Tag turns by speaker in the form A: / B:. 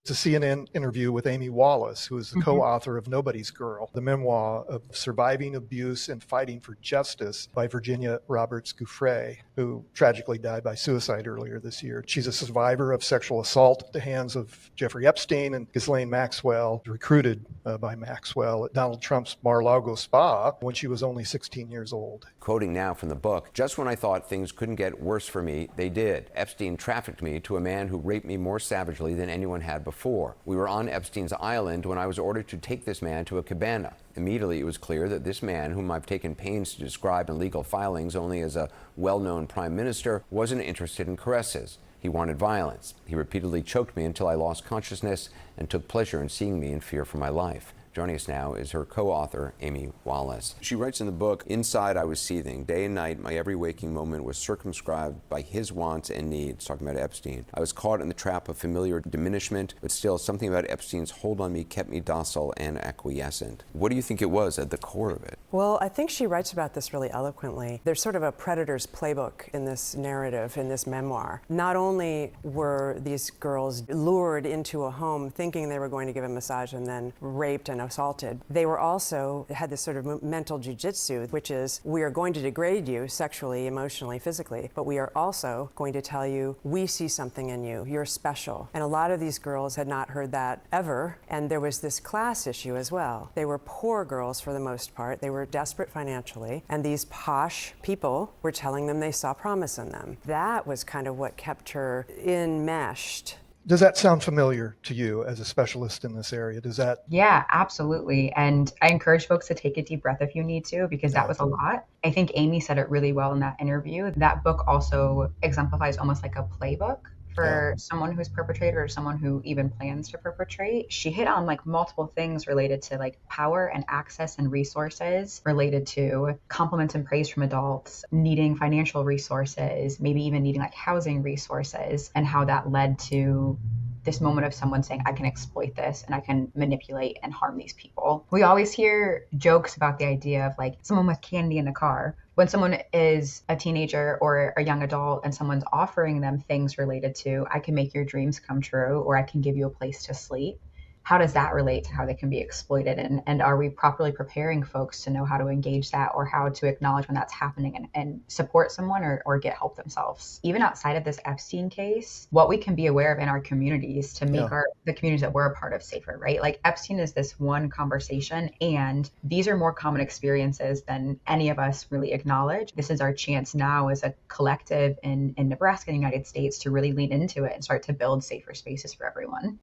A: It's a CNN interview with Amy Wallace, who is the
B: Mhm.
A: co-author of Nobody's Girl, the memoir of surviving abuse and fighting for justice by Virginia Roberts Giuffre, who tragically died by suicide earlier this year. She's a survivor of sexual assault at the hands of Jeffrey Epstein and Ghislaine Maxwell, recruited by Maxwell at Donald Trump's Mar-a-Lago spa when she was only 16 years old.
C: Quoting now from the book, "Just when I thought things couldn't get worse for me, they did. Epstein trafficked me to a man who raped me more savagely than anyone had before. We were on Epstein's island when I was ordered to take this man to a cabana. Immediately, it was clear that this man, whom I've taken pains to describe in legal filings only as a well-known prime minister, wasn't interested in caresses. He wanted violence. He repeatedly choked me until I lost consciousness and took pleasure in seeing me in fear for my life." Joining us now is her co-author, Amy Wallace. She writes in the book, "Inside I was seething. Day and night, my every waking moment was circumscribed by his wants and needs," talking about Epstein. "I was caught in the trap of familiar diminishment, but still something about Epstein's hold on me kept me docile and acquiescent." What do you think it was at the core of it?
D: Well, I think she writes about this really eloquently. There's sort of a predator's playbook in this narrative, in this memoir. Not only were these girls lured into a home thinking they were going to give a massage and then raped and assaulted, they were also had this sort of mental jujitsu, which is, we are going to degrade you sexually, emotionally, physically, but we are also going to tell you, we see something in you, you're special. And a lot of these girls had not heard that ever, and there was this class issue as well. They were poor girls for the most part, they were desperate financially, and these posh people were telling them they saw promise in them. That was kind of what kept her enmeshed.
A: Does that sound familiar to you as a specialist in this area? Does that?
B: Yeah, absolutely. And I encourage folks to take a deep breath if you need to, because that was a lot. I think Amy said it really well in that interview. That book also exemplifies almost like a playbook for someone who's perpetrated or someone who even plans to perpetrate. She hit on like multiple things related to like power and access and resources, related to compliments and praise from adults, needing financial resources, maybe even needing like housing resources, and how that led to this moment of someone saying, I can exploit this and I can manipulate and harm these people. We always hear jokes about the idea of like someone with candy in the car. When someone is a teenager or a young adult and someone's offering them things related to, I can make your dreams come true, or I can give you a place to sleep, how does that relate to how they can be exploited? And are we properly preparing folks to know how to engage that, or how to acknowledge when that's happening and support someone or get help themselves? Even outside of this Epstein case, what we can be aware of in our communities to make the communities that we're a part of safer, right? Like Epstein is this one conversation, and these are more common experiences than any of us really acknowledge. This is our chance now as a collective in Nebraska and the United States to really lean into it and start to build safer spaces for everyone.